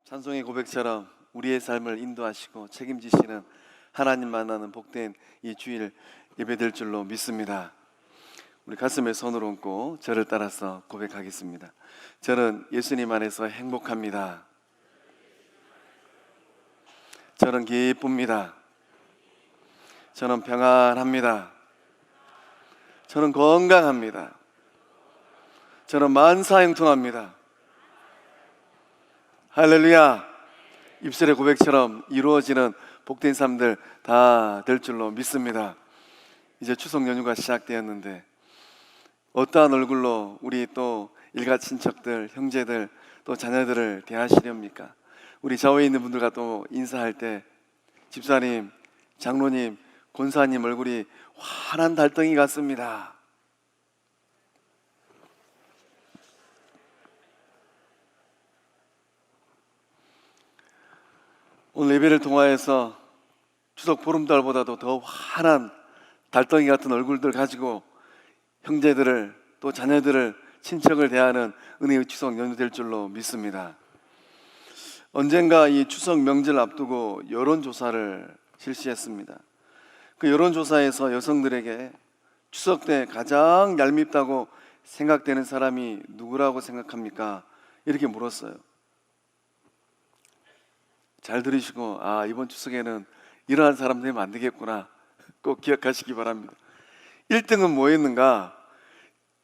찬송의 고백처럼 우리의 삶을 인도하시고 책임지시는 하나님 만나는 복된 이 주일 예배될 줄로 믿습니다. 우리 가슴에 손을 얹고 저를 따라서 고백하겠습니다. 저는 예수님 안에서 행복합니다. 저는 기쁩니다. 저는 평안합니다. 저는 건강합니다. 저는 만사형통합니다. 할렐루야. 입술의 고백처럼 이루어지는 복된 삶들 다 될 줄로 믿습니다. 이제 추석 연휴가 시작되었는데 어떠한 얼굴로 우리 또 일가 친척들, 형제들, 또 자녀들을 대하시렵니까? 우리 좌우에 있는 분들과 또 인사할 때 집사님, 장로님, 권사님 얼굴이 환한 달덩이 같습니다. 오늘 예배를 통하여서 추석 보름달보다도 더 환한 달덩이 같은 얼굴들 가지고 형제들을 또 자녀들을 친척을 대하는 은혜의 추석 연휴 될 줄로 믿습니다. 언젠가 이 추석 명절 앞두고 여론조사를 실시했습니다. 그 여론조사에서 여성들에게 추석 때 가장 얄밉다고 생각되는 사람이 누구라고 생각합니까? 이렇게 물었어요. 잘 들으시고 이번 추석에는 이러한 사람 되면 안 되겠구나 꼭 기억하시기 바랍니다. 1등은 뭐였는가?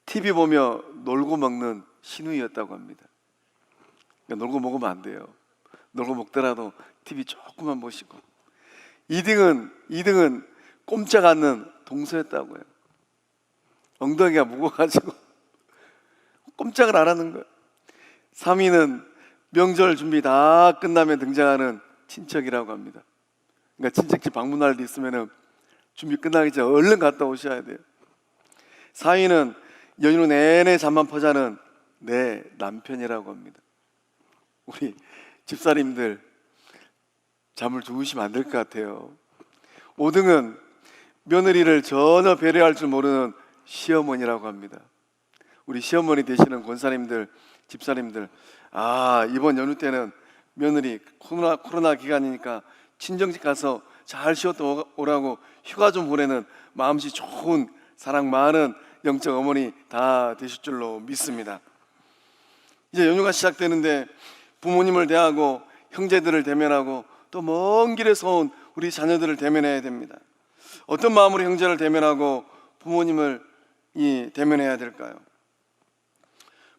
TV 보며 놀고 먹는 신우이였다고 합니다. 그러니까 놀고 먹으면 안 돼요. 놀고 먹더라도 TV 조금만 보시고. 2등은 꼼짝 않는 동서였다고요. 엉덩이가 무거워가지고 꼼짝을 안 하는 거예요. 3위는 명절 준비 다 끝나면 등장하는 친척이라고 합니다. 그러니까 친척집 방문할 일 있으면 준비 끝나기 전에 얼른 갔다 오셔야 돼요. 4위는 연휴 내내 잠만 퍼자는 내 남편이라고 합니다. 우리 집사님들 잠을 주무시면 안 될 것 같아요. 5등은 며느리를 전혀 배려할 줄 모르는 시어머니라고 합니다. 우리 시어머니 되시는 권사님들, 집사님들 이번 연휴 때는 며느리 코로나 기간이니까 친정집 가서 잘 쉬었다 오라고 휴가 좀 보내는 마음씨 좋은 사랑 많은 영적 어머니 다 되실 줄로 믿습니다. 이제 연휴가 시작되는데 부모님을 대하고 형제들을 대면하고 또 먼 길에서 온 우리 자녀들을 대면해야 됩니다. 어떤 마음으로 형제를 대면하고 부모님을 대면해야 될까요?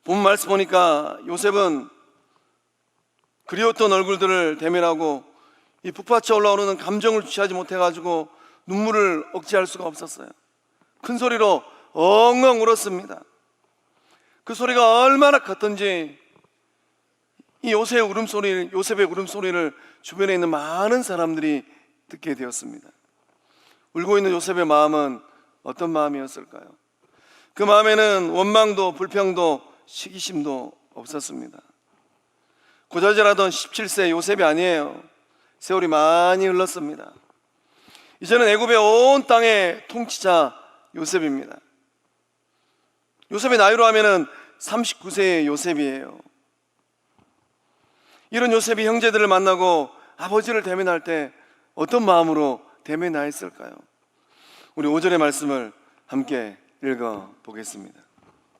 본 말씀 보니까 요셉은 그리웠던 얼굴들을 대면하고 이 북받쳐 올라오는 감정을 주체하지 못해가지고 눈물을 억제할 수가 없었어요. 큰 소리로 엉엉 울었습니다. 그 소리가 얼마나 컸던지 이 요셉의 울음소리를 주변에 있는 많은 사람들이 듣게 되었습니다. 울고 있는 요셉의 마음은 어떤 마음이었을까요? 그 마음에는 원망도 불평도 시기심도 없었습니다. 고자질하던 17세 요셉이 아니에요. 세월이 많이 흘렀습니다. 이제는 애굽의 온 땅의 통치자 요셉입니다. 요셉의 나이로 하면은 39세의 요셉이에요. 이런 요셉이 형제들을 만나고 아버지를 대면할 때 어떤 마음으로 대면하였을까요? 우리 5절의 말씀을 함께 읽어보겠습니다.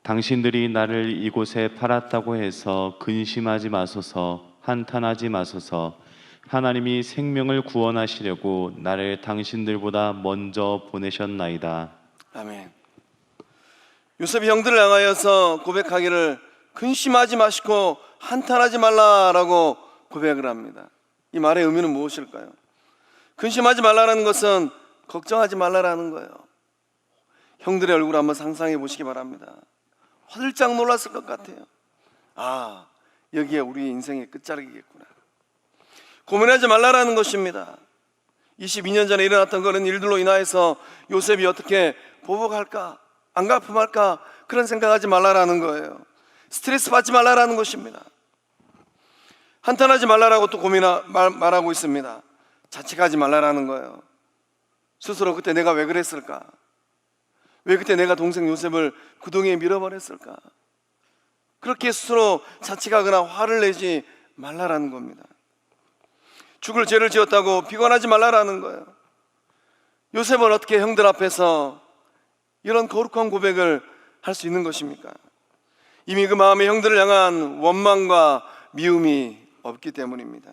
당신들이 나를 이곳에 팔았다고 해서 근심하지 마소서, 한탄하지 마소서. 하나님이 생명을 구원하시려고 나를 당신들보다 먼저 보내셨나이다. 아멘. 요셉이 형들을 향하여서 고백하기를 근심하지 마시고 한탄하지 말라라고 고백을 합니다. 이 말의 의미는 무엇일까요? 근심하지 말라는 것은 걱정하지 말라라는 거예요. 형들의 얼굴 한번 상상해 보시기 바랍니다. 화들짝 놀랐을 것 같아요. 여기에 우리 인생의 끝자락이겠구나. 고민하지 말라라는 것입니다. 22년 전에 일어났던 그런 일들로 인하여서 요셉이 어떻게 보복할까, 안 갚음할까 그런 생각하지 말라라는 거예요. 스트레스 받지 말라라는 것입니다. 한탄하지 말라라고 또 말하고 있습니다. 자책하지 말라라는 거예요. 스스로 그때 내가 왜 그랬을까? 왜 그때 내가 동생 요셉을 구덩이에 밀어버렸을까? 그렇게 스스로 자책하거나 화를 내지 말라라는 겁니다. 죽을 죄를 지었다고 비관하지 말라라는 거예요. 요셉은 어떻게 형들 앞에서 이런 거룩한 고백을 할 수 있는 것입니까? 이미 그 마음에 형들을 향한 원망과 미움이 없기 때문입니다.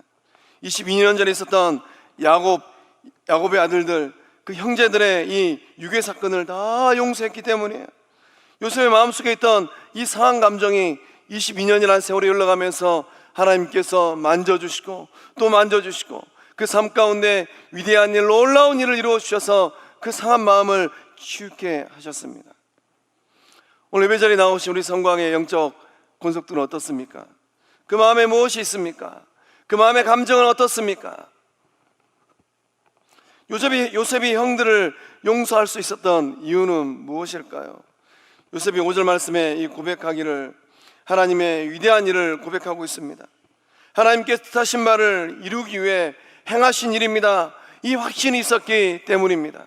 22년 전에 있었던 야곱의 아들들, 그 형제들의 이 유괴 사건을 다 용서했기 때문이에요. 요셉의 마음속에 있던 이 상한 감정이 22년이라는 세월이 흘러가면서 하나님께서 만져주시고 또 만져주시고 그 삶 가운데 위대한 일, 놀라운 일을 이루어 주셔서 그 상한 마음을 치유케 하셨습니다. 오늘 예배자리에 나오신 우리 성광의 영적 권속들은 어떻습니까? 그 마음에 무엇이 있습니까? 그 마음의 감정은 어떻습니까? 요셉이 형들을 용서할 수 있었던 이유는 무엇일까요? 요셉이 5절 말씀에 이 고백하기를, 하나님의 위대한 일을 고백하고 있습니다. 하나님께서 뜻하신 바를 이루기 위해 행하신 일입니다. 이 확신이 있었기 때문입니다.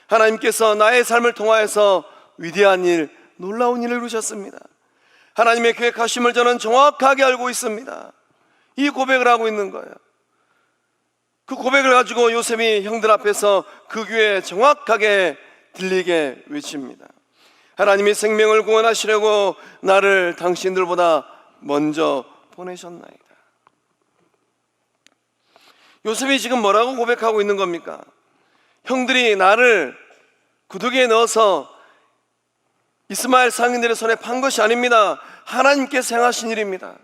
하나님께서 나의 삶을 통하여서 위대한 일, 놀라운 일을 이루셨습니다. 하나님의 계획하심을 저는 정확하게 알고 있습니다. 이 고백을 하고 있는 거예요. 그 고백을 가지고 요셉이 형들 앞에서 그 귀에 정확하게 들리게 외칩니다. 하나님이 생명을 구원하시려고 나를 당신들보다 먼저 보내셨나이다. 요셉이 지금 뭐라고 고백하고 있는 겁니까? 형들이 나를 구두기에 넣어서 이스마엘 상인들의 손에 판 것이 아닙니다. 하나님께서 행하신 일입니다.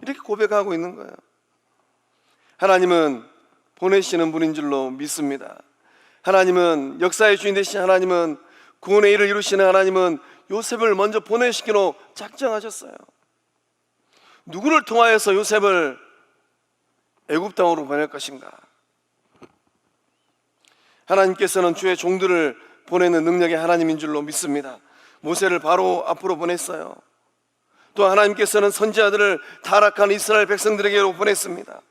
이렇게 고백하고 있는 거예요. 하나님은 보내시는 분인 줄로 믿습니다. 하나님은, 역사의 주인 되신 하나님은, 구원의 일을 이루시는 하나님은 요셉을 먼저 보내시기로 작정하셨어요. 누구를 통하여서 요셉을 애굽 땅으로 보낼 것인가? 하나님께서는 주의 종들을 보내는 능력의 하나님인 줄로 믿습니다. 모세를 바로 앞으로 보냈어요. 또 하나님께서는 선지자들을 타락한 이스라엘 백성들에게로 보냈습니다.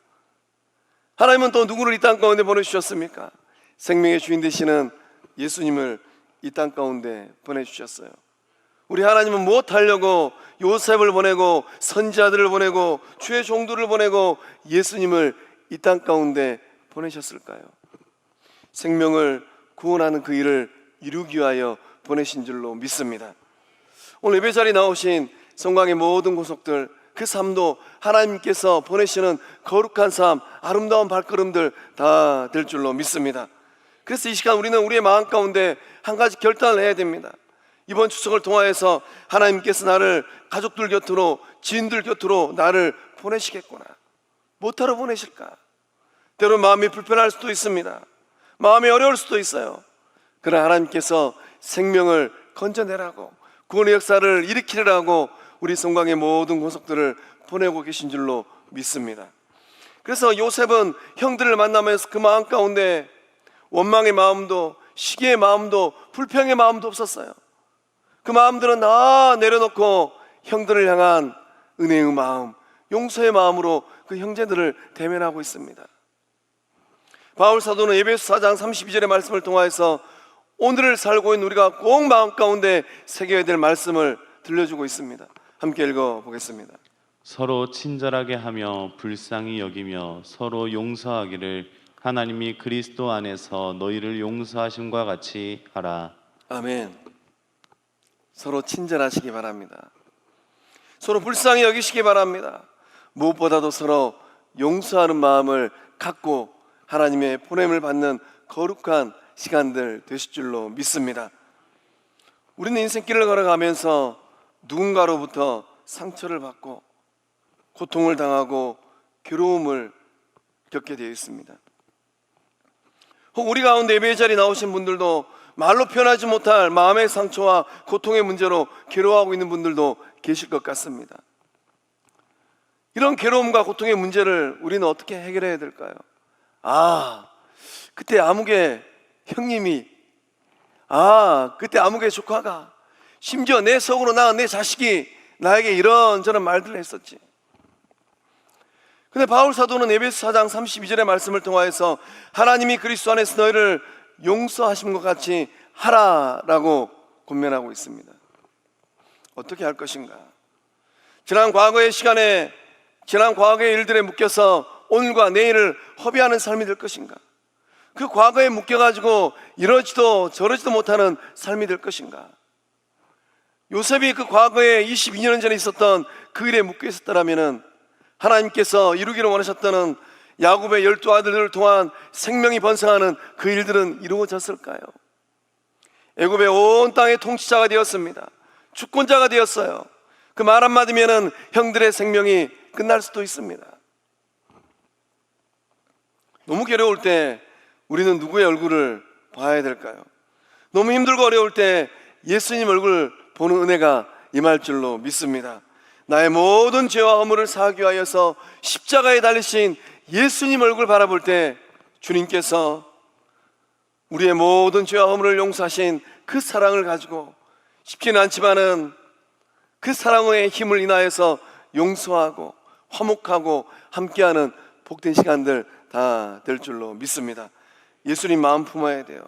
하나님은 또 누구를 이 땅 가운데 보내주셨습니까? 생명의 주인 되시는 예수님을 이 땅 가운데 보내주셨어요. 우리 하나님은 무엇 하려고 요셉을 보내고 선지자들을 보내고 주의 종들을 보내고 예수님을 이 땅 가운데 보내셨을까요? 생명을 구원하는 그 일을 이루기 위하여 보내신 줄로 믿습니다. 오늘 예배자리에 나오신 성광의 모든 고속들, 그 삶도 하나님께서 보내시는 거룩한 삶, 아름다운 발걸음들 다 될 줄로 믿습니다. 그래서 이 시간 우리는 우리의 마음 가운데 한 가지 결단을 해야 됩니다. 이번 추석을 통하여서 하나님께서 나를 가족들 곁으로, 지인들 곁으로 나를 보내시겠구나. 못하러 보내실까? 때로 마음이 불편할 수도 있습니다. 마음이 어려울 수도 있어요. 그러나 하나님께서 생명을 건져내라고, 구원의 역사를 일으키라고 우리 성광의 모든 권속들을 보내고 계신 줄로 믿습니다. 그래서 요셉은 형들을 만나면서 그 마음 가운데 원망의 마음도, 시기의 마음도, 불평의 마음도 없었어요. 그 마음들은 다 내려놓고 형들을 향한 은혜의 마음, 용서의 마음으로 그 형제들을 대면하고 있습니다. 바울 사도는 에베소 4장 32절의 말씀을 통하여서 오늘을 살고 있는 우리가 꼭 마음 가운데 새겨야 될 말씀을 들려주고 있습니다. 함께 읽어보겠습니다. 서로 친절하게 하며 불쌍히 여기며 서로 용서하기를 하나님이 그리스도 안에서 너희를 용서하심과 같이 하라. 아멘. 서로 친절하시기 바랍니다. 서로 불쌍히 여기시기 바랍니다. 무엇보다도 서로 용서하는 마음을 갖고 하나님의 보냄을 받는 거룩한 시간들 되실 줄로 믿습니다. 우리는 인생길을 걸어가면서 누군가로부터 상처를 받고 고통을 당하고 괴로움을 겪게 되어 있습니다. 혹 우리 가운데 예배 자리에 나오신 분들도 말로 표현하지 못할 마음의 상처와 고통의 문제로 괴로워하고 있는 분들도 계실 것 같습니다. 이런 괴로움과 고통의 문제를 우리는 어떻게 해결해야 될까요? 그때 아무개 형님이, 그때 아무개 조카가, 심지어 내 속으로 낳은 내 자식이 나에게 이런저런 말들을 했었지. 근데 바울 사도는 에베소 4장 32절의 말씀을 통하여서 하나님이 그리스도 안에서 너희를 용서하신 것 같이 하라라고 권면하고 있습니다. 어떻게 할 것인가? 지난 과거의 시간에 지난 과거의 일들에 묶여서 오늘과 내일을 허비하는 삶이 될 것인가? 그 과거에 묶여가지고 이러지도 저러지도 못하는 삶이 될 것인가? 요셉이 그 과거에 22년 전에 있었던 그 일에 묶여 있었다면 하나님께서 이루기를 원하셨던 야곱의 12아들들을 통한 생명이 번성하는 그 일들은 이루어졌을까요? 애굽의 온 땅의 통치자가 되었습니다. 주권자가 되었어요. 그 말 한마디면은 형들의 생명이 끝날 수도 있습니다. 너무 괴로울 때 우리는 누구의 얼굴을 봐야 될까요? 너무 힘들고 어려울 때 예수님 얼굴 보는 은혜가 임할 줄로 믿습니다. 나의 모든 죄와 허물을 사하기 위하여서 십자가에 달리신 예수님 얼굴 바라볼 때 주님께서 우리의 모든 죄와 허물을 용서하신 그 사랑을 가지고 쉽지는 않지만은 그 사랑의 힘을 인하여서 용서하고 화목하고 함께하는 복된 시간들 다 될 줄로 믿습니다. 예수님 마음 품어야 돼요.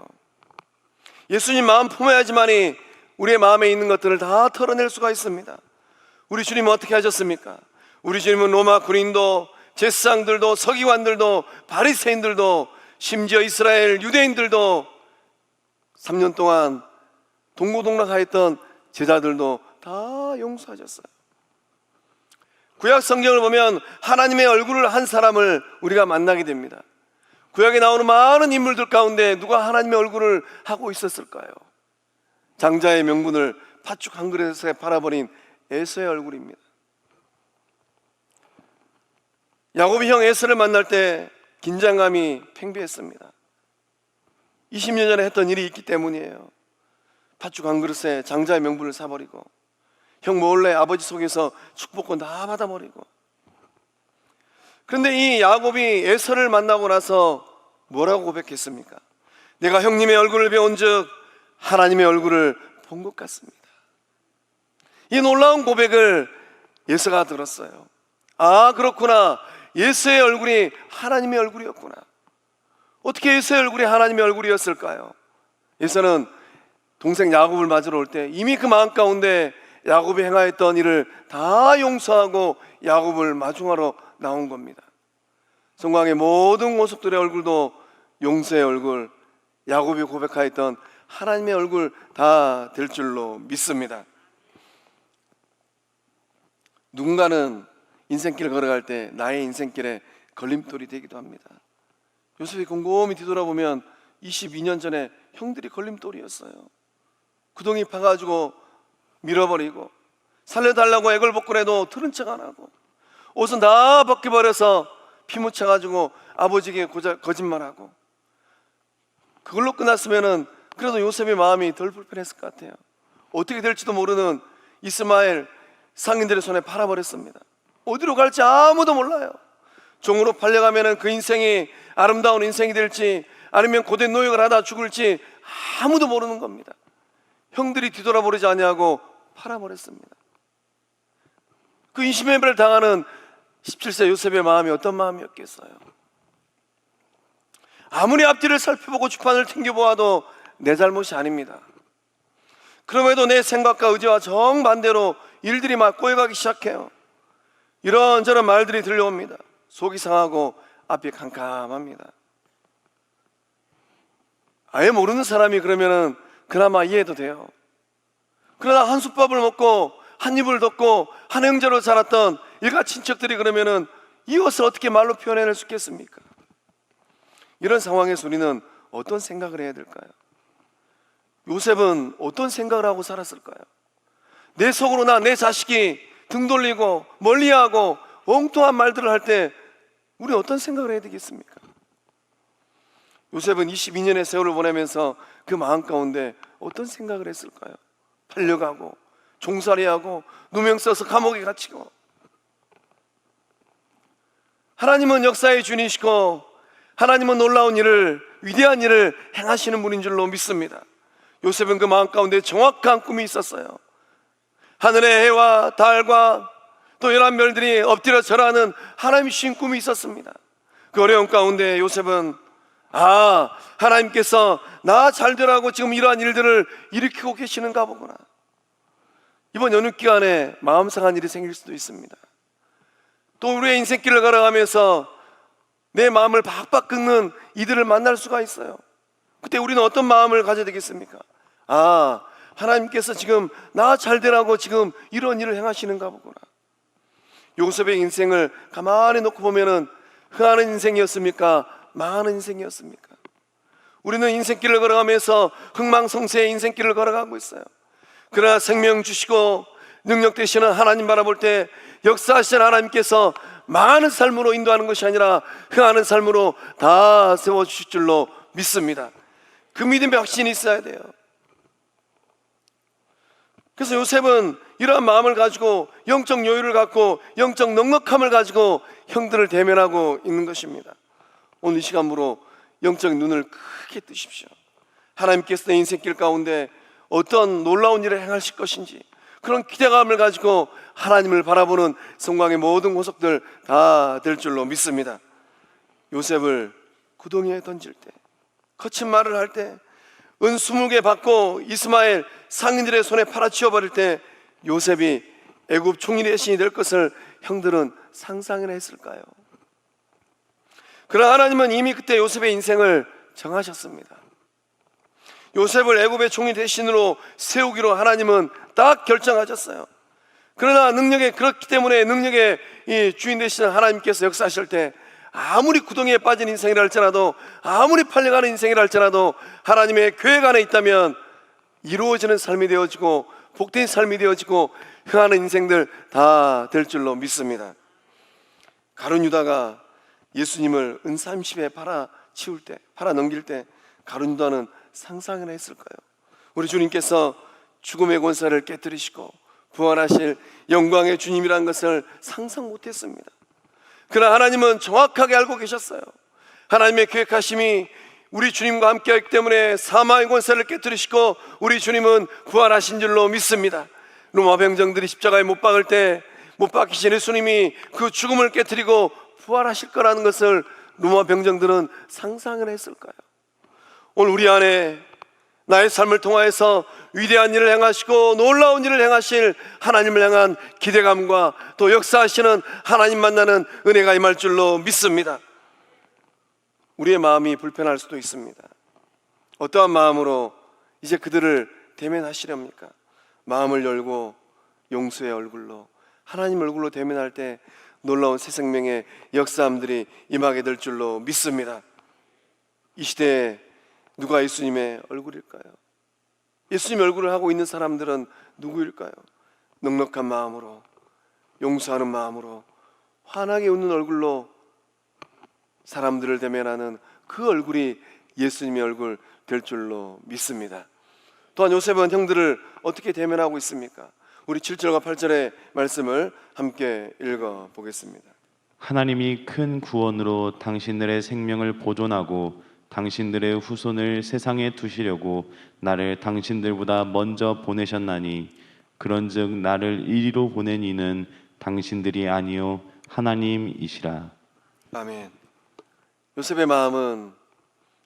예수님 마음 품어야지만이 우리의 마음에 있는 것들을 다 털어낼 수가 있습니다. 우리 주님은 어떻게 하셨습니까? 우리 주님은 로마 군인도 제사장들도 서기관들도 바리새인들도 심지어 이스라엘 유대인들도 3년 동안 동고동락하였던 제자들도 다 용서하셨어요. 구약 성경을 보면 하나님의 얼굴을 한 사람을 우리가 만나게 됩니다. 구약에 나오는 많은 인물들 가운데 누가 하나님의 얼굴을 하고 있었을까요? 장자의 명분을 팥죽 한 그릇에 팔아버린 에서의 얼굴입니다. 야곱이 형 에서를 만날 때 긴장감이 팽배했습니다. 20년 전에 했던 일이 있기 때문이에요. 팥죽 한 그릇에 장자의 명분을 사버리고 형 몰래 아버지 속에서 축복권 다 받아버리고. 그런데 이 야곱이 에서를 만나고 나서 뭐라고 고백했습니까? 내가 형님의 얼굴을 배운 즉 하나님의 얼굴을 본 것 같습니다. 이 놀라운 고백을 에서가 들었어요. 아, 그렇구나. 에서의 얼굴이 하나님의 얼굴이었구나. 어떻게 에서의 얼굴이 하나님의 얼굴이었을까요? 에서는 동생 야곱을 맞으러 올 때 이미 그 마음 가운데 야곱이 행하였던 일을 다 용서하고 야곱을 마중하러 나온 겁니다. 성광의 모든 모습들의 얼굴도 용서의 얼굴, 야곱이 고백하였던 하나님의 얼굴 다 될 줄로 믿습니다. 누군가는 인생길을 걸어갈 때 나의 인생길에 걸림돌이 되기도 합니다. 요셉이 곰곰이 뒤돌아보면 22년 전에 형들이 걸림돌이었어요. 구덩이 파가지고 밀어버리고 살려달라고 애걸 복구해도 들은 척 안 하고 옷은 다 벗겨버려서 피 묻혀가지고 아버지에게 거짓말하고. 그걸로 끝났으면은 그래도 요셉의 마음이 덜 불편했을 것 같아요. 어떻게 될지도 모르는 이스마엘 상인들의 손에 팔아버렸습니다. 어디로 갈지 아무도 몰라요. 종으로 팔려가면은 그 인생이 아름다운 인생이 될지 아니면 고된 노역을 하다 죽을지 아무도 모르는 겁니다. 형들이 뒤돌아보지 아니하고 팔아버렸습니다. 그 인신매매를 당하는 17세 요셉의 마음이 어떤 마음이었겠어요? 아무리 앞뒤를 살펴보고 주판을 튕겨보아도 내 잘못이 아닙니다. 그럼에도 내 생각과 의지와 정반대로 일들이 막 꼬여가기 시작해요. 이런저런 말들이 들려옵니다. 속이 상하고 앞이 캄캄합니다. 아예 모르는 사람이 그러면은 그나마 이해도 돼요. 그러나 한솥밥을 먹고 한 입을 덮고 한 형제로 자랐던 일가 친척들이 그러면은 이것을 어떻게 말로 표현해낼 수 있겠습니까? 이런 상황에서 우리는 어떤 생각을 해야 될까요? 요셉은 어떤 생각을 하고 살았을까요? 내 속으로나 내 자식이 등 돌리고 멀리하고 엉뚱한 말들을 할 때 우리 어떤 생각을 해야 되겠습니까? 요셉은 22년의 세월을 보내면서 그 마음 가운데 어떤 생각을 했을까요? 팔려가고 종살이하고 누명 써서 감옥에 갇히고. 하나님은 역사의 주님이시고 하나님은 놀라운 일을, 위대한 일을 행하시는 분인 줄로 믿습니다. 요셉은 그 마음 가운데 정확한 꿈이 있었어요. 하늘의 해와 달과 또 열한 별들이 엎드려 절하는 하나님이 주신 꿈이 있었습니다. 그 어려운 가운데 요셉은 하나님께서 나 잘되라고 지금 이러한 일들을 일으키고 계시는가 보구나. 이번 연휴 기간에 마음 상한 일이 생길 수도 있습니다. 또 우리의 인생길을 걸어가면서 내 마음을 박박 긁는 이들을 만날 수가 있어요. 그때 우리는 어떤 마음을 가져야 되겠습니까? 아, 하나님께서 지금 나 잘되라고 지금 이런 일을 행하시는가 보구나. 요셉의 인생을 가만히 놓고 보면은 흥하는 인생이었습니까? 망하는 인생이었습니까? 우리는 인생길을 걸어가면서 흥망성쇠의 인생길을 걸어가고 있어요. 그러나 생명 주시고 능력 되시는 하나님 바라볼 때 역사하시는 하나님께서 망하는 삶으로 인도하는 것이 아니라 흥하는 삶으로 다 세워주실 줄로 믿습니다. 그 믿음의 확신이 있어야 돼요. 그래서 요셉은 이러한 마음을 가지고 영적 여유를 갖고 영적 넉넉함을 가지고 형들을 대면하고 있는 것입니다. 오늘 이 시간으로 영적 눈을 크게 뜨십시오. 하나님께서 내 인생길 가운데 어떤 놀라운 일을 행하실 것인지 그런 기대감을 가지고 하나님을 바라보는 성광의 모든 구석들 다 될 줄로 믿습니다. 요셉을 구덩이에 던질 때, 거친 말을 할 때, 은 20개 받고 이스마엘 상인들의 손에 팔아치워버릴 때 요셉이 애굽 총리의 신이 될 것을 형들은 상상이나 했을까요? 그러나 하나님은 이미 그때 요셉의 인생을 정하셨습니다. 요셉을 애굽의 총리 대신으로 세우기로 하나님은 딱 결정하셨어요. 그러나 그렇기 때문에 능력의 이 주인 되시는 하나님께서 역사하실 때 아무리 구덩이에 빠진 인생이라 할지라도 아무리 팔려가는 인생이라 할지라도 하나님의 계획 안에 있다면 이루어지는 삶이 되어지고 복된 삶이 되어지고 흥하는 인생들 다 될 줄로 믿습니다. 가룟 유다가 예수님을 은 30에 팔아 넘길 때 가룟 유다는 상상이나 했을까요? 우리 주님께서 죽음의 권세를 깨뜨리시고 부활하실 영광의 주님이라는 것을 상상 못했습니다. 그러나 하나님은 정확하게 알고 계셨어요. 하나님의 계획하심이 우리 주님과 함께하기 때문에 사망의 권세를 깨뜨리시고 우리 주님은 부활하신 줄로 믿습니다. 로마 병정들이 십자가에 못 박을 때 못 박히신 예수님이 그 죽음을 깨뜨리고 부활하실 거라는 것을 로마 병정들은 상상을 했을까요? 오늘 우리 안에 나의 삶을 통하여서 위대한 일을 행하시고 놀라운 일을 행하실 하나님을 향한 기대감과 또 역사하시는 하나님 만나는 은혜가 임할 줄로 믿습니다. 우리의 마음이 불편할 수도 있습니다. 어떠한 마음으로 이제 그들을 대면하시렵니까? 마음을 열고 용서의 얼굴로 하나님 얼굴로 대면할 때 놀라운 새 생명의 역사함들이 임하게 될 줄로 믿습니다. 이 시대에 누가 예수님의 얼굴일까요? 예수님의 얼굴을 하고 있는 사람들은 누구일까요? 넉넉한 마음으로, 용서하는 마음으로, 환하게 웃는 얼굴로 사람들을 대면하는 그 얼굴이 예수님의 얼굴 될 줄로 믿습니다. 또한 요셉은 형들을 어떻게 대면하고 있습니까? 우리 7절과 8절의 말씀을 함께 읽어보겠습니다. 하나님이 큰 구원으로 당신들의 생명을 보존하고 당신들의 후손을 세상에 두시려고 나를 당신들보다 먼저 보내셨나니 그런즉 나를 이리로 보낸 이는 당신들이 아니요 하나님이시라. 아멘. 요셉의 마음은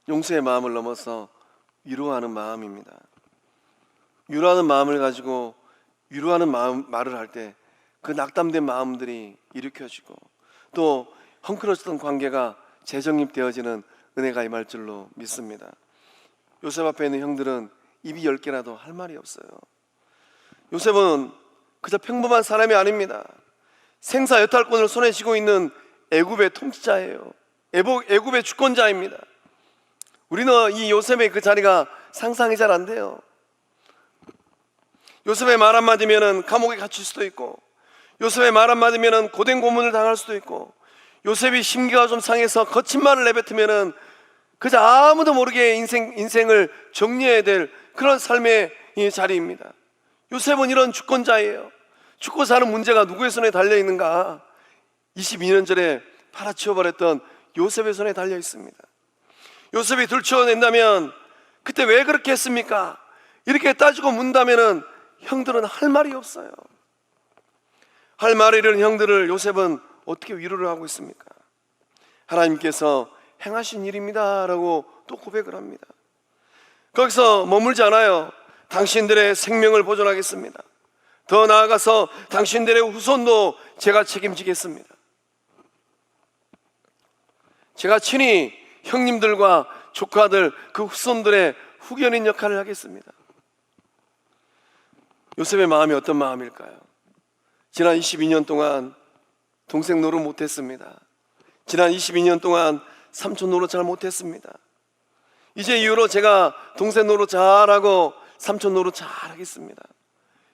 용서의 마음을 넘어서 위로하는 마음입니다. 위로하는 마음을 가지고 위로하는 말을 할 때 그 낙담된 마음들이 일으켜지고 또 헝클어졌던 관계가 재정립되어지는 은혜가 임할 줄로 믿습니다. 요셉 앞에 있는 형들은 입이 10개라도 할 말이 없어요. 요셉은 그저 평범한 사람이 아닙니다. 생사 여탈권을 손에 쥐고 있는 애굽의 통치자예요. 애굽의 주권자입니다. 우리는 이 요셉의 그 자리가 상상이 잘 안 돼요. 요셉의 말 한마디면 감옥에 갇힐 수도 있고 요셉의 말 한마디면 고된 고문을 당할 수도 있고 요셉이 심기가 좀 상해서 거친 말을 내뱉으면 그저 아무도 모르게 인생을 정리해야 될 그런 삶의 이 자리입니다. 요셉은 이런 주권자예요. 죽고 사는 문제가 누구의 손에 달려있는가? 22년 전에 팔아치워버렸던 요셉의 손에 달려 있습니다. 요셉이 들추어낸다면 그때 왜 그렇게 했습니까? 이렇게 따지고 묻는다면 형들은 할 말이 없어요. 할 말이 이르는 형들을 요셉은 어떻게 위로를 하고 있습니까? 하나님께서 행하신 일입니다 라고 또 고백을 합니다. 거기서 머물지 않아요. 당신들의 생명을 보존하겠습니다. 더 나아가서 당신들의 후손도 제가 책임지겠습니다. 제가 친히 형님들과 조카들, 그 후손들의 후견인 역할을 하겠습니다. 요셉의 마음이 어떤 마음일까요? 지난 22년 동안 동생 노릇 못했습니다. 지난 22년 동안 삼촌 노릇 잘 못했습니다. 이제 이후로 제가 동생 노릇 잘하고 삼촌 노릇 잘하겠습니다.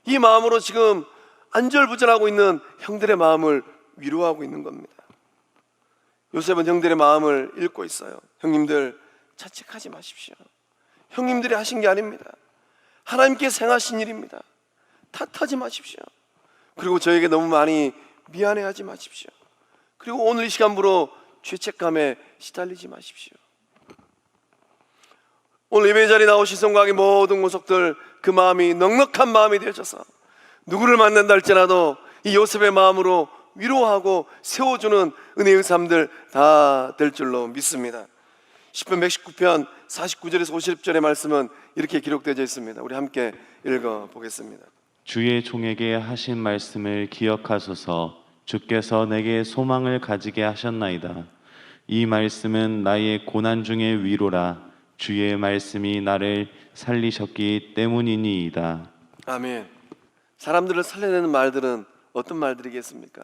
이 마음으로 지금 안절부절하고 있는 형들의 마음을 위로하고 있는 겁니다. 요셉은 형들의 마음을 읽고 있어요. 형님들, 자책하지 마십시오. 형님들이 하신 게 아닙니다. 하나님께서 행하신 일입니다. 탓하지 마십시오. 그리고 저에게 너무 많이 미안해하지 마십시오. 그리고 오늘 이 시간부로 죄책감에 시달리지 마십시오. 오늘 예배 자리에 나오신 성곽의 모든 모속들, 그 마음이 넉넉한 마음이 되어져서 누구를 만난다 할지라도 이 요셉의 마음으로 위로하고 세워주는 은혜의 삶들 다 될 줄로 믿습니다. 10편 119편 49절에서 50절의 말씀은 이렇게 기록되어 있습니다. 우리 함께 읽어보겠습니다. 주의 종에게 하신 말씀을 기억하소서. 주께서 내게 소망을 가지게 하셨나이다. 이 말씀은 나의 고난 중의 위로라. 주의 말씀이 나를 살리셨기 때문이니이다. 아멘. 사람들을 살려내는 말들은 어떤 말들이겠습니까?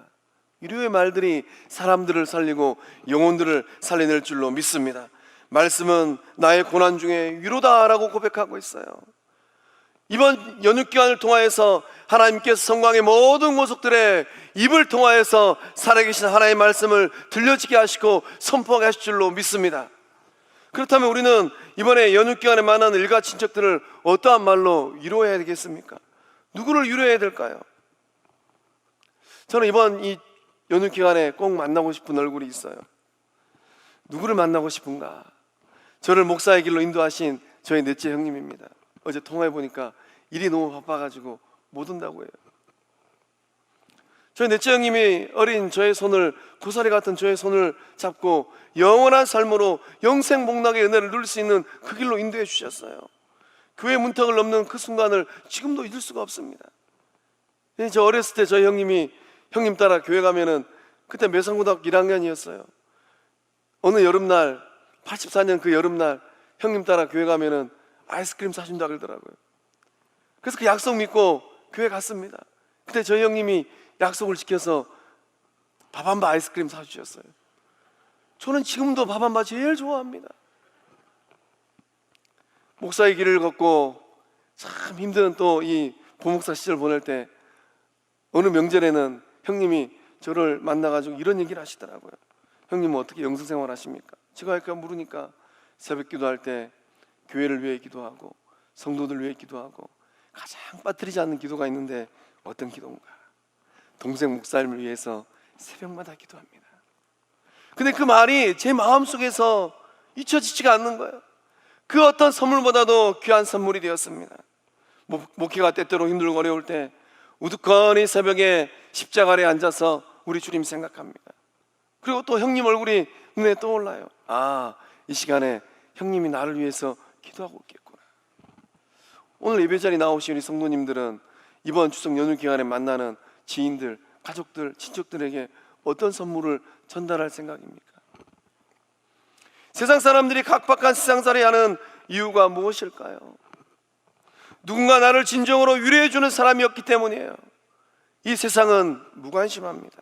위로의 말들이 사람들을 살리고 영혼들을 살려낼 줄로 믿습니다. 말씀은 나의 고난 중에 위로다라고 고백하고 있어요. 이번 연휴 기간을 통하여서 하나님께서 성광의 모든 모속들의 입을 통하여서 살아계신 하나님의 말씀을 들려지게 하시고 선포하게 하실 줄로 믿습니다. 그렇다면 우리는 이번에 연휴 기간에 만난 일가 친척들을 어떠한 말로 위로해야 되겠습니까? 누구를 위로해야 될까요? 저는 이번 이 연휴 기간에 꼭 만나고 싶은 얼굴이 있어요. 누구를 만나고 싶은가? 저를 목사의 길로 인도하신 저희 넷째 형님입니다. 어제 통화해 보니까 일이 너무 바빠가지고 못 온다고 해요. 저희 넷째 형님이 어린 저의 손을, 고사리 같은 저의 손을 잡고 영원한 삶으로 영생복락의 은혜를 누릴 수 있는 그 길로 인도해 주셨어요. 교회 문턱을 넘는 그 순간을 지금도 잊을 수가 없습니다. 저 어렸을 때 저희 형님이, 형님 따라 교회 가면은, 그때 매성고등학교 1학년이었어요. 어느 여름날, 84년 그 여름날 형님 따라 교회 가면은 아이스크림 사준다 그러더라고요. 그래서 그 약속 믿고 교회 갔습니다. 그때 저희 형님이 약속을 지켜서 밥 한 바 아이스크림 사주셨어요. 저는 지금도 밥 한 바 제일 좋아합니다. 목사의 길을 걷고 참 힘든 또 이 부목사 시절 보낼 때 어느 명절에는 형님이 저를 만나가지고 이런 얘기를 하시더라고요. 형님은 어떻게 영성생활 하십니까? 제가 아까 물으니까 새벽 기도할 때 교회를 위해 기도하고 성도들 위해 기도하고 가장 빠뜨리지 않는 기도가 있는데 어떤 기도인가? 동생 목사님을 위해서 새벽마다 기도합니다. 근데 그 말이 제 마음속에서 잊혀지지가 않는 거예요. 그 어떤 선물보다도 귀한 선물이 되었습니다. 목회가 때때로 힘들고 어려울 때 우두커니 새벽에 십자가 아래 앉아서 우리 주님 생각합니다. 그리고 또 형님 얼굴이 눈에 떠올라요. 아, 이 시간에 형님이 나를 위해서 기도하고 있겠구나. 오늘 예배 자리에 나오신 우리 성도님들은 이번 추석 연휴 기간에 만나는 지인들, 가족들, 친척들에게 어떤 선물을 전달할 생각입니까? 세상 사람들이 각박한 세상살이 하는 이유가 무엇일까요? 누군가 나를 진정으로 위로해 주는 사람이 없기 때문이에요. 이 세상은 무관심합니다.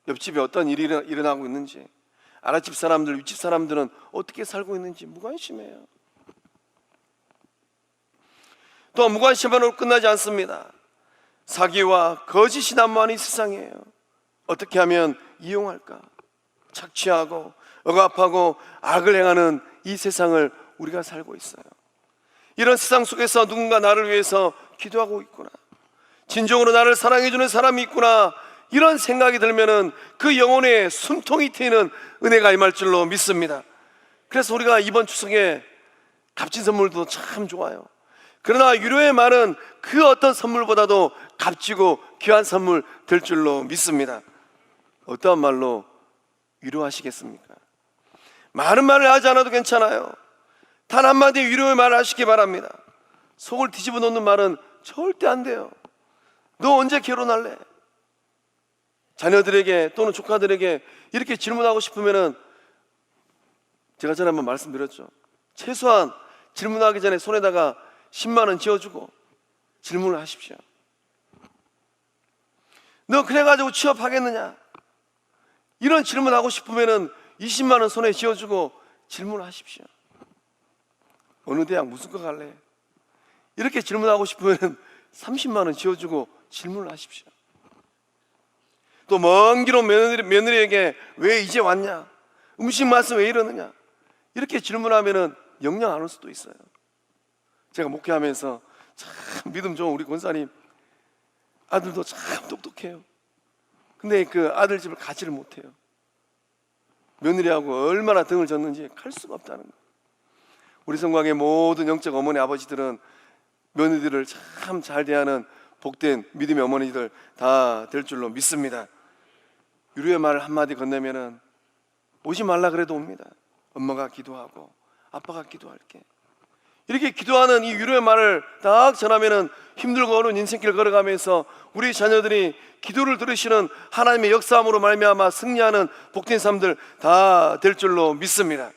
옆집에 어떤 일이 일어나고 있는지, 아랫집 사람들, 윗집 사람들은 어떻게 살고 있는지 무관심해요. 또 무관심만으로 끝나지 않습니다. 사기와 거짓이 난무하는 이 세상이에요. 어떻게 하면 이용할까? 착취하고 억압하고 악을 행하는 이 세상을 우리가 살고 있어요. 이런 세상 속에서 누군가 나를 위해서 기도하고 있구나, 진정으로 나를 사랑해주는 사람이 있구나, 이런 생각이 들면은 그 영혼에 숨통이 트이는 은혜가 임할 줄로 믿습니다. 그래서 우리가 이번 추석에 값진 선물도 참 좋아요. 그러나 위로의 말은 그 어떤 선물보다도 값지고 귀한 선물 될 줄로 믿습니다. 어떠한 말로 위로하시겠습니까? 많은 말을 하지 않아도 괜찮아요. 단 한마디 위로의 말을 하시기 바랍니다. 속을 뒤집어 놓는 말은 절대 안 돼요. 너 언제 결혼할래? 자녀들에게 또는 조카들에게 이렇게 질문하고 싶으면은 제가 전에 한번 말씀드렸죠. 최소한 질문하기 전에 손에다가 10만 원 쥐어주고 질문을 하십시오. 너 그래가지고 취업하겠느냐? 이런 질문하고 싶으면은 20만 원 손에 쥐어주고 질문을 하십시오. 어느 대학 무슨 거 갈래? 이렇게 질문하고 싶으면은 30만 원 쥐어주고 질문을 하십시오. 또 먼 길 온 며느리에게 왜 이제 왔냐? 음식 맛은 왜 이러느냐? 이렇게 질문하면은 영영 안 올 수도 있어요. 제가 목회하면서 참 믿음 좋은 우리 권사님 아들도 참 똑똑해요. 근데 그 아들 집을 가지를 못해요. 며느리하고 얼마나 등을 졌는지 갈 수가 없다는 거예요. 우리 성곽의 모든 영적 어머니 아버지들은 며느리들을 참 잘 대하는 복된 믿음의 어머니들 다 될 줄로 믿습니다. 유루의 말 한마디 건네면은 오지 말라 그래도 옵니다. 엄마가 기도하고 아빠가 기도할게. 이렇게 기도하는 이 유루의 말을 딱 전하면은 힘들고 어려운 인생길 걸어가면서 우리 자녀들이 기도를 들으시는 하나님의 역사함으로 말미암아 승리하는 복된 삶들 다 될 줄로 믿습니다.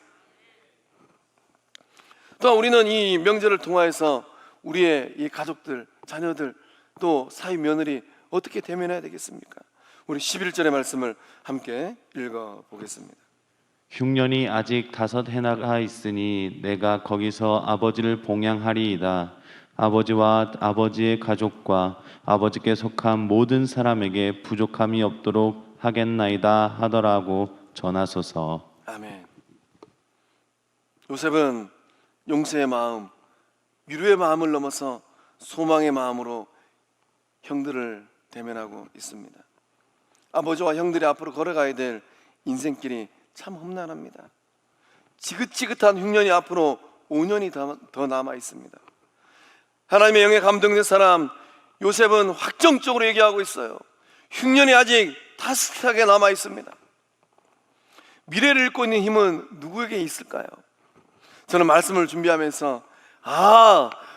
또한 우리는 이 명절을 통하여서 우리의 이 가족들, 자녀들, 또 사위 며느리 어떻게 대면해야 되겠습니까? 우리 11절의 말씀을 함께 읽어보겠습니다. 흉년이 아직 5 해나가 있으니 내가 거기서 아버지를 봉양하리이다. 아버지와 아버지의 가족과 아버지께 속한 모든 사람에게 부족함이 없도록 하겠나이다 하더라고 전하소서. 아멘. 요셉은 용서의 마음, 위로의 마음을 넘어서 소망의 마음으로 형들을 대면하고 있습니다. 아버지와 형들이 앞으로 걸어가야 될 인생길이 참 험난합니다. 지긋지긋한 흉년이 앞으로 5년이 더 남아 있습니다. 하나님의 영에 감동된 사람 요셉은 확정적으로 얘기하고 있어요. 흉년이 아직 따뜻하게 남아 있습니다. 미래를 읽고 있는 힘은 누구에게 있을까요? 저는 말씀을 준비하면서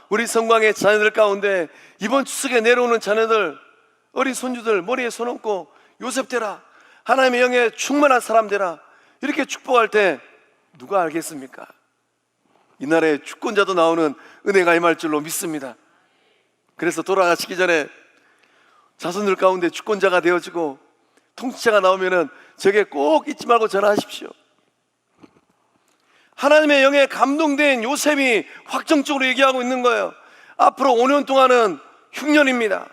우리 성광의 자녀들 가운데 이번 추석에 내려오는 자녀들, 어린 손주들 머리에 손 얹고 요셉 되라, 하나님의 영에 충만한 사람 되라, 이렇게 축복할 때 누가 알겠습니까? 이날에 주권자도 나오는 은혜가 임할 줄로 믿습니다. 그래서 돌아가시기 전에 자손들 가운데 주권자가 되어지고 통치자가 나오면은 저게 꼭 잊지 말고 전화하십시오. 하나님의 영에 감동된 요셉이 확정적으로 얘기하고 있는 거예요. 앞으로 5년 동안은 흉년입니다.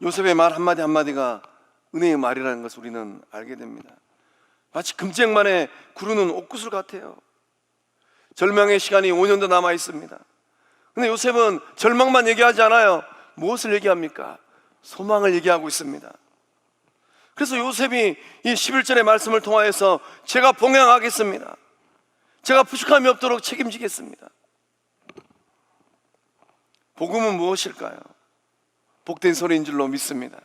요셉의 말 한마디 한마디가 은혜의 말이라는 것을 우리는 알게 됩니다. 마치 금쟁만에 구르는 옥구슬 같아요. 절망의 시간이 5년 더 남아 있습니다. 근데 요셉은 절망만 얘기하지 않아요. 무엇을 얘기합니까? 소망을 얘기하고 있습니다. 그래서 요셉이 이 11절의 말씀을 통하여서 제가 봉양하겠습니다. 제가 부족함이 없도록 책임지겠습니다. 복음은 무엇일까요? 복된 소리인 줄로 믿습니다.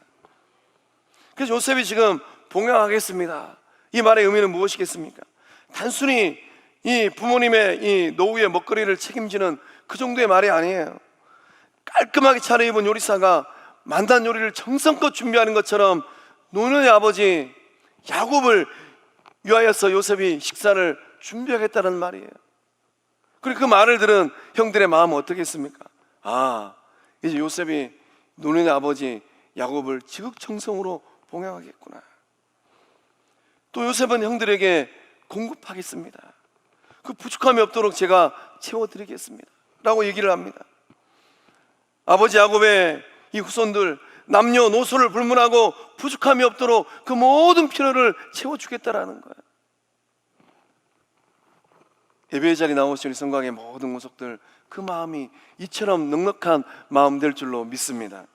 그래서 요셉이 지금 봉양하겠습니다. 이 말의 의미는 무엇이겠습니까? 단순히 이 부모님의 이 노후의 먹거리를 책임지는 그 정도의 말이 아니에요. 깔끔하게 차려입은 요리사가 만단 요리를 정성껏 준비하는 것처럼 노년의 아버지 야곱을 위하여서 요셉이 식사를 준비하겠다는 말이에요. 그리고 그 말을 들은 형들의 마음은 어떻겠습니까? 이제 요셉이 노년의 아버지 야곱을 지극정성으로 봉양하겠구나. 또 요셉은 형들에게 공급하겠습니다. 그 부족함이 없도록 제가 채워드리겠습니다 라고 얘기를 합니다. 아버지 야곱의 이 후손들 남녀노소를 불문하고 부족함이 없도록 그 모든 필요를 채워주겠다라는 거예요. 예배의 자리 나오신 우리 성광의 모든 구속들, 그 마음이 이처럼 넉넉한 마음 될 줄로 믿습니다.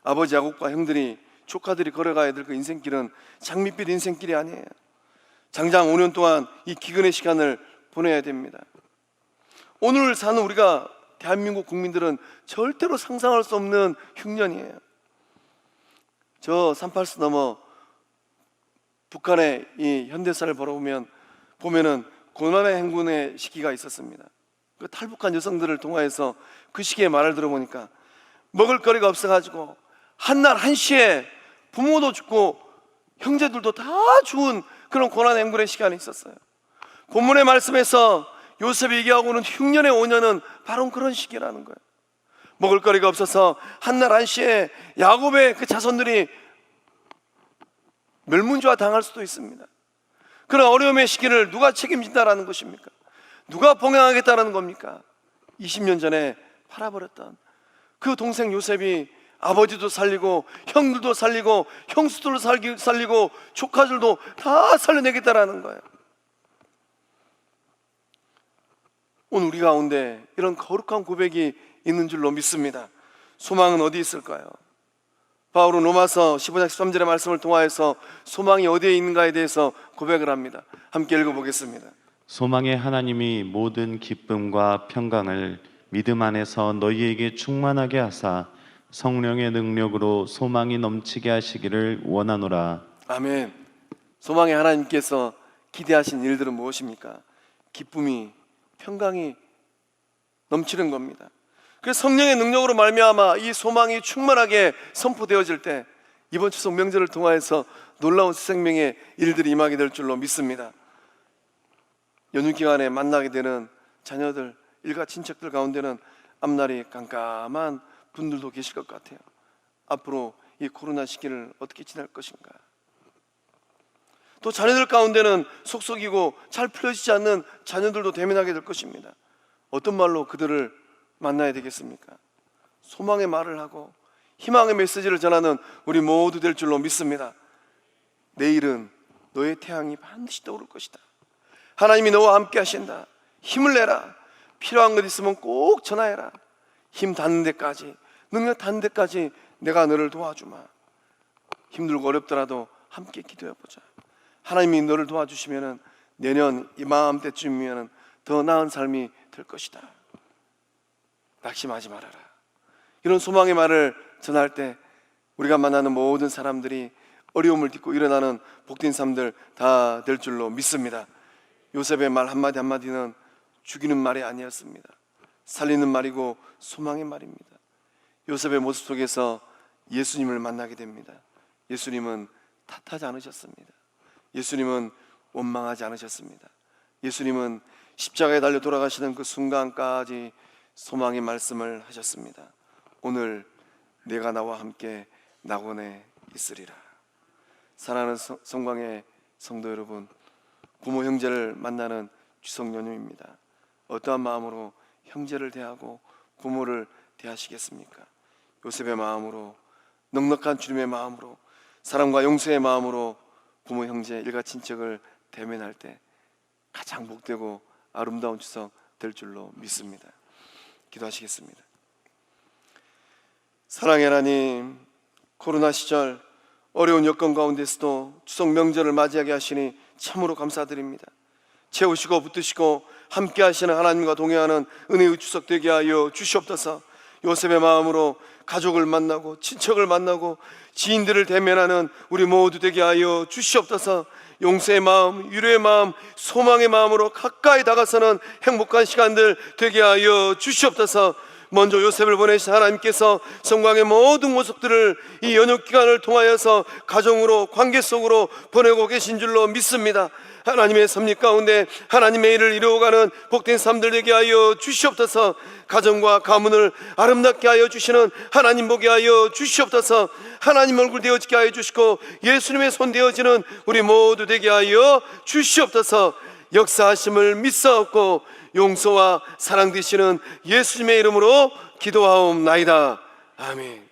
아버지 야곱과 형들이, 조카들이 걸어가야 될 그 인생길은 장밋빛 인생길이 아니에요. 장장 5년 동안 이 기근의 시간을 보내야 됩니다. 오늘 사는 우리가, 대한민국 국민들은 절대로 상상할 수 없는 흉년이에요. 저 38도 넘어 북한의 이 현대사를 보면은 고난의 행군의 시기가 있었습니다. 그 탈북한 여성들을 통하여서 그 시기의 말을 들어보니까 먹을 거리가 없어가지고 한날 한시에 부모도 죽고 형제들도 다 죽은 그런 고난 행군의 시간이 있었어요. 본문의 말씀에서 요셉이 얘기하고는 흉년의 5년은 바로 그런 시기라는 거예요. 먹을거리가 없어서 한날 한시에 야곱의 그 자손들이 멸문지화 당할 수도 있습니다. 그런 어려움의 시기를 누가 책임진다라는 것입니까? 누가 봉양하겠다는 겁니까? 20년 전에 팔아버렸던 그 동생 요셉이 아버지도 살리고 형들도 살리고 형수들도 살리고 조카들도 다 살려내겠다라는 거예요. 오늘 우리 가운데 이런 거룩한 고백이 있는 줄로 믿습니다. 소망은 어디 있을까요? 바울은 로마서 15장 13절의 말씀을 통하여서 소망이 어디에 있는가에 대해서 고백을 합니다. 함께 읽어보겠습니다. 소망의 하나님이 모든 기쁨과 평강을 믿음 안에서 너희에게 충만하게 하사 성령의 능력으로 소망이 넘치게 하시기를 원하노라. 아멘. 소망의 하나님께서 기대하신 일들은 무엇입니까? 기쁨이, 평강이 넘치는 겁니다. 그래서 성령의 능력으로 말미암아 이 소망이 충만하게 선포되어질 때 이번 추석 명절을 통하여서 놀라운 생명의 일들이 임하게 될 줄로 믿습니다. 연휴 기간에 만나게 되는 자녀들, 일가 친척들 가운데는 앞날이 깜깜한 분들도 계실 것 같아요. 앞으로 이 코로나 시기를 어떻게 지낼 것인가. 또 자녀들 가운데는 속썩이고 잘 풀려지지 않는 자녀들도 대면하게 될 것입니다. 어떤 말로 그들을 만나야 되겠습니까? 소망의 말을 하고 희망의 메시지를 전하는 우리 모두 될 줄로 믿습니다. 내일은 너의 태양이 반드시 떠오를 것이다. 하나님이 너와 함께 하신다. 힘을 내라. 필요한 것 있으면 꼭 전화해라. 힘 닿는 데까지, 능력 닿는 데까지 내가 너를 도와주마. 힘들고 어렵더라도 함께 기도해보자. 하나님이 너를 도와주시면 내년 이맘때쯤이면 더 나은 삶이 될 것이다. 낙심하지 말아라. 이런 소망의 말을 전할 때 우리가 만나는 모든 사람들이 어려움을 딛고 일어나는 복된 삶들 다 될 줄로 믿습니다. 요셉의 말 한마디 한마디는 죽이는 말이 아니었습니다. 살리는 말이고 소망의 말입니다. 요셉의 모습 속에서 예수님을 만나게 됩니다. 예수님은 탓하지 않으셨습니다. 예수님은 원망하지 않으셨습니다. 예수님은 십자가에 달려 돌아가시는 그 순간까지 소망의 말씀을 하셨습니다. 오늘 내가 나와 함께 낙원에 있으리라. 사랑하는 성광의 성도 여러분, 부모 형제를 만나는 추석 연휴입니다. 어떠한 마음으로 형제를 대하고 부모를 대하시겠습니까? 요셉의 마음으로, 넉넉한 주님의 마음으로, 사랑과 용서의 마음으로 부모 형제 일가 친척을 대면할 때 가장 복되고 아름다운 추석 될 줄로 믿습니다. 기도하시겠습니다. 사랑의 하나님, 코로나 시절 어려운 여건 가운데서도 추석 명절을 맞이하게 하시니 참으로 감사드립니다. 채우시고 붙드시고 함께 하시는 하나님과 동행하는 은혜의 추석 되게 하여 주시옵소서. 요셉의 마음으로 가족을 만나고 친척을 만나고 지인들을 대면하는 우리 모두 되게 하여 주시옵소서. 용서의 마음, 위로의 마음, 소망의 마음으로 가까이 다가서는 행복한 시간들 되게 하여 주시옵소서. 먼저 요셉을 보내신 하나님께서 성광의 모든 모습들을 이 연휴 기간을 통하여서 가정으로 관계 속으로 보내고 계신 줄로 믿습니다. 하나님의 섭리 가운데 하나님의 일을 이루어가는 복된 삶들 되게 하여 주시옵소서. 가정과 가문을 아름답게 하여 주시는 하나님 보게 하여 주시옵소서. 하나님 얼굴 되어지게 하여 주시고 예수님의 손 되어지는 우리 모두 되게 하여 주시옵소서. 역사하심을 믿사옵고 용서와 사랑 되시는 예수님의 이름으로 기도하옵나이다. 아멘.